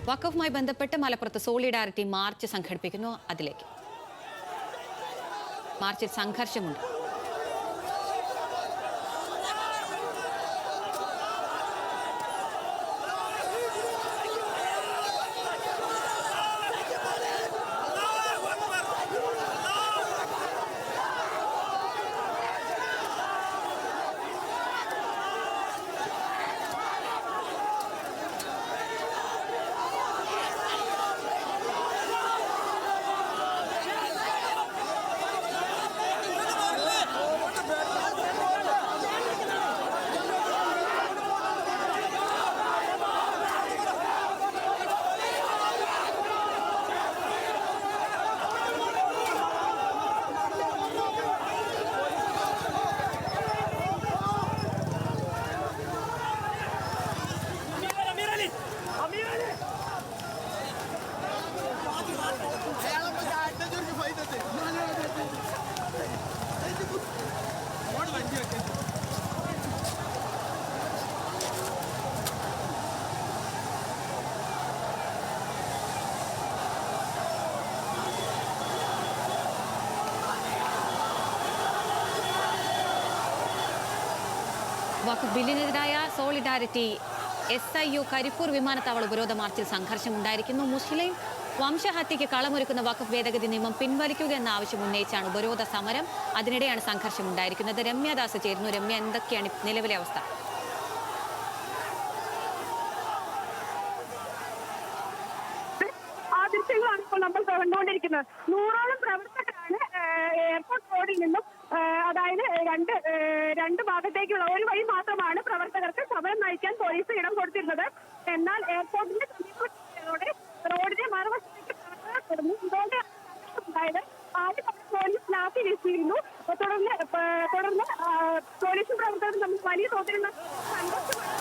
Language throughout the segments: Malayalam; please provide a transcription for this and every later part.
വഖഫുമായി ബന്ധപ്പെട്ട് മലപ്പുറത്ത് സോളിഡാരിറ്റി മാർച്ച് സംഘടിപ്പിക്കുന്നു. അതിലേക്ക് മാർച്ചിൽ സംഘർഷമുണ്ട്. വഖഫ് ബില്ലിനെതിരായ സോളിഡാരിറ്റി SIU കരിപ്പൂർ വിമാനത്താവള ഉപരോധ മാർച്ചിൽ സംഘർഷമുണ്ടായിരിക്കുന്നു. മുസ്ലിം വംശഹത്യയ്ക്ക് കളമൊരുക്കുന്ന വഖഫ് ഭേദഗതി നിയമം പിൻവലിക്കുക എന്ന ആവശ്യം ഉന്നയിച്ചാണ് ഉപരോധ സമരം. അതിനിടെയാണ് സംഘർഷമുണ്ടായിരിക്കുന്നത്. രമ്യദാസ് ചേരുന്നു. രമ്യ, എന്തൊക്കെയാണ് നിലവിലെ അവസ്ഥ? ദൃശ്യങ്ങളാണ് ഇപ്പോൾ നമ്മൾ കണ്ടുകൊണ്ടിരിക്കുന്നത്. 100ഓളം പ്രവർത്തകരാണ് എയർപോർട്ട് റോഡിൽ നിന്നും, അതായത് രണ്ട് ഭാഗത്തേക്കുള്ള ഒരു വഴി മാത്രമാണ് പ്രവർത്തകർക്ക് സമരം നയിക്കാൻ പോലീസ് ഇടം കൊടുത്തിരുന്നത്. എന്നാൽ എയർപോർട്ടിന്റെ സമീപത്തോടെ റോഡിന്റെ മറുവശത്തേക്ക് പ്രവർത്തകർ തുടർന്നു. ഇതോടെ ഉണ്ടായത് ആദ്യം പോലീസ് ലാത്തി വീശിയിരുന്നു. തുടർന്ന് പോലീസും പ്രവർത്തകരും തമ്മിൽ വലിയ തോതിലുള്ള സംഘർഷമാണ്.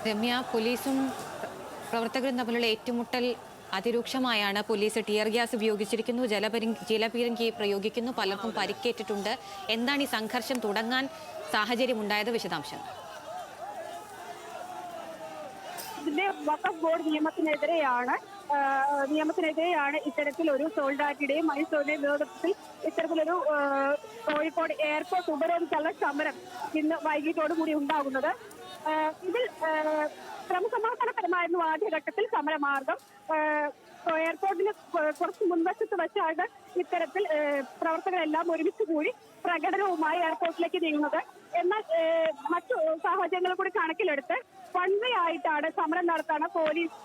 രമ്യ, പോലീസും പ്രവർത്തകരും തമ്മിലുള്ള ഏറ്റുമുട്ടൽ അതിരൂക്ഷമായാണ്. പോലീസ് ടിയർ ഗ്യാസ് ഉപയോഗിച്ചിരിക്കുന്നു, ജലപീരങ്കി പ്രയോഗിക്കുന്നു, പലർക്കും പരിക്കേറ്റിട്ടുണ്ട്. എന്താണ് ഈ സംഘർഷം തുടങ്ങാൻ സാഹചര്യമുണ്ടായത്? വിശദാംശങ്ങൾ. ഇതിന്റെ വഖഫ് ബോർഡ് നിയമത്തിനെതിരെയാണ് ഇത്തരത്തിലൊരു സോൾഡാറ്റിയുടെയും മൈസൂരിന്റെയും നേതൃത്വത്തിൽ ഇത്തരത്തിലൊരു കോഴിക്കോട് എയർപോർട്ട് ഉപരോധിച്ചുള്ള സമരം ഇന്ന് വൈകിട്ടോടുകൂടി ഉണ്ടാകുന്നത്. ഇതിൽ ക്രമസമാധാനപരമായിരുന്നു ആദ്യഘട്ടത്തിൽ സമരമാർഗം. എയർപോർട്ടിന് കുറച്ച് മുൻവശത്ത് വെച്ചാണ് ഇത്തരത്തിൽ പ്രവർത്തകരെല്ലാം ഒരുമിച്ച് കൂടി പ്രകടനവുമായി എയർപോർട്ടിലേക്ക് നീങ്ങുന്നത്. എന്നാൽ മറ്റു സാഹചര്യങ്ങൾ കൂടി കണക്കിലെടുത്ത് വൺ വേ ആയിട്ടാണ് സമരം നടത്താൻ പോലീസ്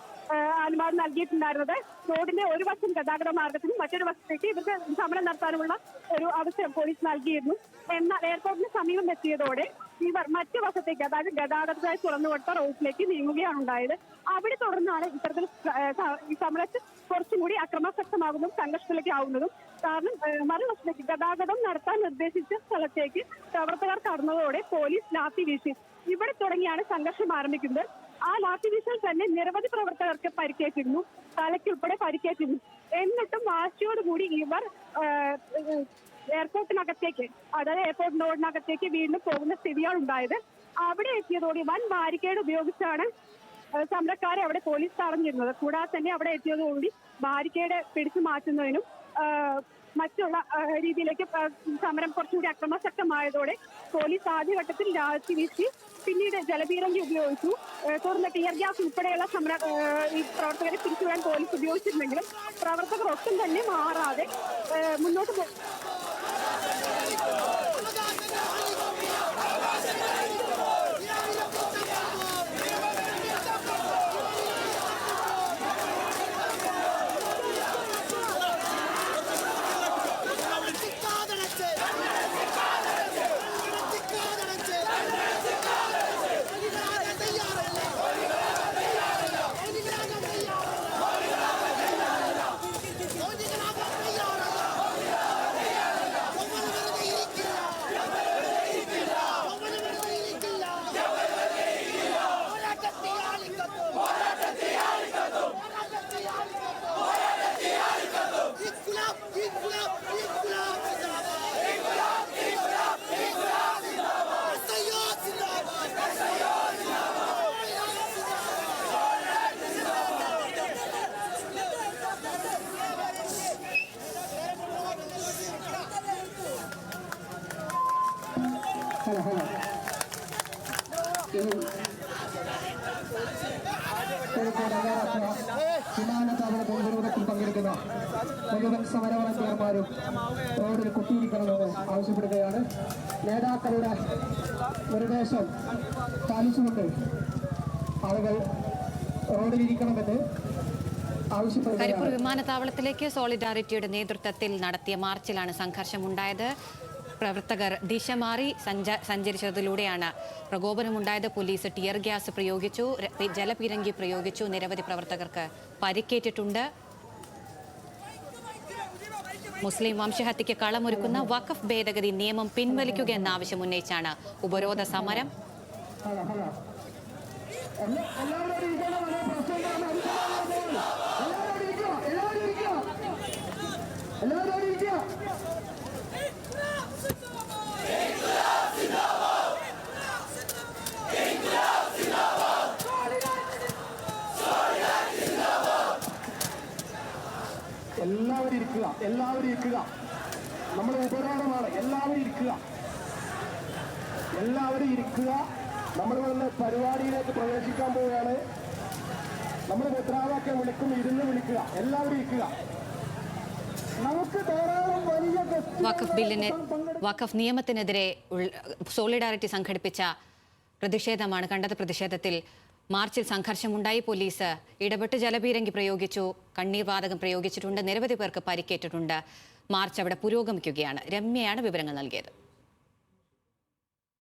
അനുവാദം നൽകിയിട്ടുണ്ടായിരുന്നത്. റോഡിന്റെ ഒരു വശം ഗതാഗത മാർഗത്തിനും മറ്റൊരു വശത്തേക്ക് ഇവർക്ക് സമരം നടത്താനുമുള്ള ഒരു അവസരം പോലീസ് നൽകിയിരുന്നു. എന്നാൽ എയർപോർട്ടിന് സമീപം എത്തിയതോടെ ഇവർ മറ്റു വശത്തേക്ക്, അതായത് ഗതാഗതത്തിനായി തുറന്നു കൊടുത്ത റോഡിലേക്ക് നീങ്ങുകയാണ് ഉണ്ടായത്. അവിടെ തുടർന്നാണ് ഇത്തരത്തിൽ ഈ സമരത്തിൽ കുറച്ചും കൂടി അക്രമാസക്തമാകുന്നതും സംഘർഷത്തിലേക്ക് ആവുന്നതും. കാരണം മറുവശത്തേക്ക് ഗതാഗതം നടത്താൻ നിർദ്ദേശിച്ച സ്ഥലത്തേക്ക് പ്രവർത്തകർ കടന്നതോടെ പോലീസ് ലാത്തി വീശി. ഇവിടെ തുടങ്ങിയാണ് സംഘർഷം ആരംഭിക്കുന്നത്. ആ ലാത്തി വീശിൽ തന്നെ നിരവധി പ്രവർത്തകർക്ക് പരിക്കേറ്റിരുന്നു, തലയ്ക്കുൾപ്പെടെ പരിക്കേറ്റിരുന്നു. എന്നിട്ടും വാശിയോടുകൂടി ഇവർ എയർപോർട്ടിനകത്തേക്ക്, അതായത് എയർപോർട്ട് റോഡിനകത്തേക്ക് വീണ്ടും പോകുന്ന സ്ഥിതിയാണ് ഉണ്ടായത്. അവിടെ എത്തിയതോടെ വൻ ബാരിക്കേഡ് ഉപയോഗിച്ചാണ് സമരക്കാരെ അവിടെ പോലീസ് തടഞ്ഞിരുന്നത്. കൂടാതെ തന്നെ അവിടെ എത്തിയതോടുകൂടി ബാരിക്കേഡ് പിടിച്ചു മാറ്റുന്നതിനും മറ്റുള്ള രീതിയിലേക്ക് സമരം കുറച്ചുകൂടി അക്രമാസക്തമായതോടെ പോലീസ് ആദ്യഘട്ടത്തിൽ ലാത്തി വീശി, പിന്നീട് ജലപീരങ്കി ഉപയോഗിച്ചു. തുടർന്ന് ടിയർ ഗ്യാസ് ഉൾപ്പെടെയുള്ള ഈ പ്രവർത്തകരെ പിരിച്ചുവിടാൻ പോലീസ് ഉപയോഗിച്ചിരുന്നെങ്കിലും പ്രവർത്തകർ ഒട്ടും തന്നെ മാറാതെ മുന്നോട്ട് വിമാനത്താവള പൊതുയോഗത്തിൽ പങ്കെടുക്കുന്ന മുഴുവൻ സമര വളണ്ടിയർമാരും റോഡിൽ കുത്തിയിരിക്കണമെന്ന് ആവശ്യപ്പെടുകയാണ്. നേതാക്കളുടെ നിർദ്ദേശം പാലിച്ചുകൊണ്ട് ആളുകൾ റോഡിലിരിക്കണമെന്ന് കരിപ്പൂർ വിമാനത്താവളത്തിലേക്ക് സോളിഡാരിറ്റിയുടെ നേതൃത്വത്തിൽ നടത്തിയ മാർച്ചിലാണ് സംഘർഷമുണ്ടായത്. പ്രവർത്തകർ ദിശ മാറി സഞ്ചരിച്ചതിലൂടെയാണ് പ്രകോപനമുണ്ടായത്. പോലീസ് ടിയർ ഗ്യാസ് പ്രയോഗിച്ചു, ജലപീരങ്കി പ്രയോഗിച്ചു. നിരവധി പ്രവർത്തകർക്ക് പരിക്കേറ്റിട്ടുണ്ട്. മുസ്ലിം വംശഹത്യയ്ക്ക് കളമൊരുക്കുന്ന വഖഫ് ഭേദഗതി നിയമം പിൻവലിക്കുക എന്ന ആവശ്യം ഉന്നയിച്ചാണ് ഉപരോധ സമരം. എല്ലാവരും ഇരിക്കുക, എല്ലാവരും ഇരിക്കുക. നമ്മൾ ഉപരോധമാണ്. എല്ലാവരും ഇരിക്കുക, എല്ലാവരും ഇരിക്കുക. നമ്മൾ വന്ന് പരിപാടിയിലേക്ക് പ്രവേശിക്കാൻ പോവുകയാണ്. നമ്മൾ മുദ്രാവാക്യം വിളിക്കും, ഇരുന്ന് വിളിക്കുക. എല്ലാവരും ഇരിക്കുക. നമുക്ക് ധാരാളം വലിയ വഖഫ് നിയമത്തിനെതിരെ സോളിഡാരിറ്റി സംഘടിപ്പിച്ച പ്രതിഷേധമാണ് കണ്ടത്. പ്രതിഷേധത്തിൽ മാർച്ചിൽ സംഘർഷമുണ്ടായി. പോലീസ് ഇടപെട്ട് ജലപീരങ്കി പ്രയോഗിച്ചു, കണ്ണീർ വാതകം പ്രയോഗിച്ചിട്ടുണ്ട്. നിരവധി പേർക്ക് പരിക്കേറ്റിട്ടുണ്ട്. മാർച്ച് അവിടെ പുരോഗമിക്കുകയാണ്. രമ്യയാണ് വിവരങ്ങൾ നൽകിയത്.